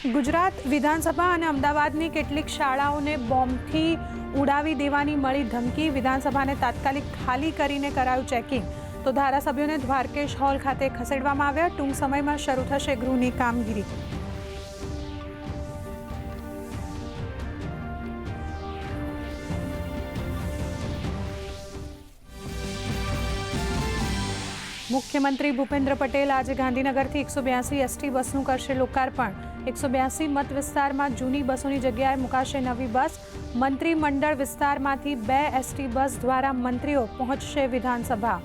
ગુજરાત વિધાનસભા અને અમદાવાદની કેટલીક શાળાઓને બોમ્બથી ઉડાવી દેવાની મળી ધમકી। વિધાનસભાને તાત્કાલિક ખાલી કરીને કરાયું ચેકિંગ, તો ધારાસભ્યોને દ્વારકેશ હોલ ખાતે ખસેડવામાં આવ્યા। ટૂંક સમયમાં શરૂ થશે ગૃહની કામગીરી। મુખ્યમંત્રી ભૂપેન્દ્ર પટેલ આજે ગાંધીનગરથી 182 એસટી બસનું કરશે લોકાર્પણ। 182 મત વિસ્તારમાં જૂની બસોની જગ્યાએ મુકાશે નવી બસ। મંત્રીમંડળ વિસ્તારમાંથી 2 એસટી બસ દ્વારા મંત્રીઓ પહોંચશે વિધાનસભા।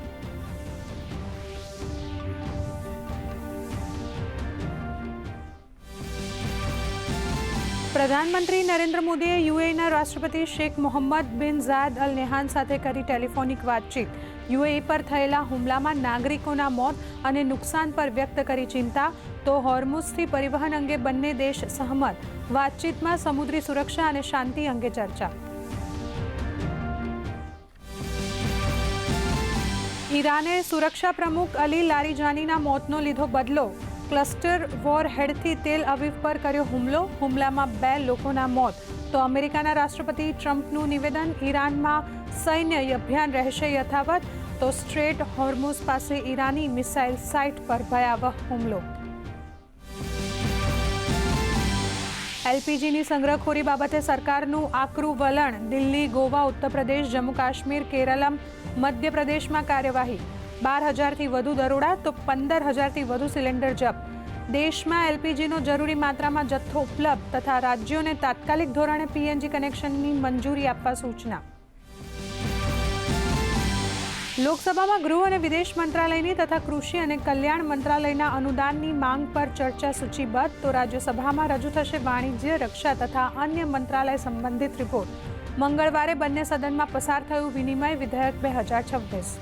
પ્રધાનમંત્રી નરેન્દ્ર મોદીએ યુએઈના રાષ્ટ્રપતિ શેખ મોહમ્મદ બિન ઝાયદ અલ નહયાન સાથે કરી ટેલિફોનિક વાતચીત। યુએઈ પર થયેલા હુમલામાં નાગરિકોના મોત અને નુકસાન પર વ્યક્ત કરી ચિંતા, તો હોર્મુઝથી પરિવહન અંગે બંને દેશ સહમત। વાતચીતમાં સમુદ્રી સુરક્ષા અને શાંતિ અંગે ચર્ચા। ઈરાને સુરક્ષા પ્રમુખ અલી લારીજાનીના મોતનો લીધો બદલો। ક્લસ્ટર વોર હેડથી તેલ અવીવ પર કર્યો હુમલો, હુમલામાં 2 લોકોના મોત। તો અમેરિકાના રાષ્ટ્રપતિ ટ્રમ્પનું નિવેદન, ઈરાનમાં સૈન્ય અભિયાન રહેશે યથાવત। તો સ્ટ્રેટ હોર્મુઝ પાસે ઈરાની મિસાઇલ સાઇટ પર ભયાવહ હુમલો। એલપીજીની સંગ્રહખોરી બાબતે સરકારનું આકરું વલણ। દિલ્હી, ગોવા, ઉત્તર પ્રદેશ, જમ્મુ કાશ્મીર, કેરળમ, મધ્યપ્રદેશમાં કાર્યવાહી। 12,000થી વધુ દરોડા, તો 15,000થી વધુ સિલિન્ડર જપ્ત। દેશમાં એલપીજીનો જરૂરી માત્રામાં જથ્થો ઉપલબ્ધ તથા રાજ્યોને તાત્કાલિક ધોરણે પીએનજી કનેક્શનની મંજૂરી આપવા સૂચના। લોકસભામાં ગૃહ અને વિદેશ મંત્રાલયની તથા કૃષિ અને કલ્યાણ મંત્રાલયના અનુદાનની માંગ પર ચર્ચા સૂચિબદ્ધ, તો રાજ્યસભામાં રજૂ થશે વાણિજ્ય, રક્ષા તથા અન્ય મંત્રાલય સંબંધિત રિપોર્ટ। મંગળવારે બંને સદનમાં પસાર થયું વિનિમય વિધેયક 2026।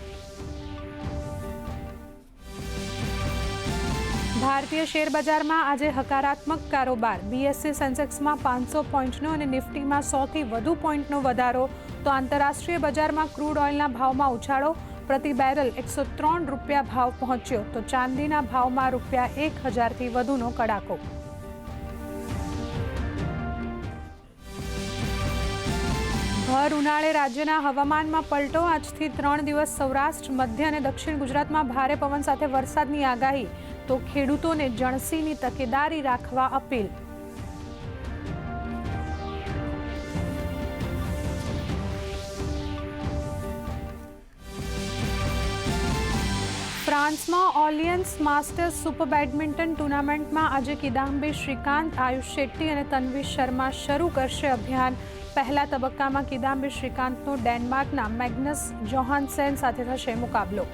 ભારતીય શેર બજારમાં આજે હકારાત્મક કારોબાર। બીએસસી સેન્સેક્સમાં 500 પોઈન્ટનો અને નિફ્ટીમાં 100થી વધુ પોઈન્ટનો વધારો, તો આંતરરાષ્ટ્રીય બજારમાં ક્રૂડ ઓઇલના ભાવમાં ઉછાળો। પ્રતિ બેરલ 103 રૂપિયા ભાવ પહોંચ્યો, તો ચાંદીના ભાવમાં રૂપિયા 1,000થી વધુનો કડાકો। ભર ઉનાળે રાજ્યના હવામાનમાં પલટો। આજથી 3 દિવસ સૌરાષ્ટ્ર, મધ્ય અને દક્ષિણ ગુજરાતમાં ભારે પવન સાથે વરસાદની આગાહી, તો ખેડૂતોને જણસીની તકેદારી રાખવા અપીલ। ફ્રાન્સમાં ઓલિયન્સ માસ્ટર્સ સુપર બેડમિન્ટન ટુર્નામેન્ટમાં આજે કિદામ્બી શ્રીકાંત, આયુષ શેટ્ટી અને તન્વી શર્મા શરૂ કરશે અભિયાન। પહેલા તબક્કામાં કિદામ્બી શ્રીકાંતનો ડેનમાર્કના મેગ્નસ જોહાન્સેન સાથે થશે મુકાબલો।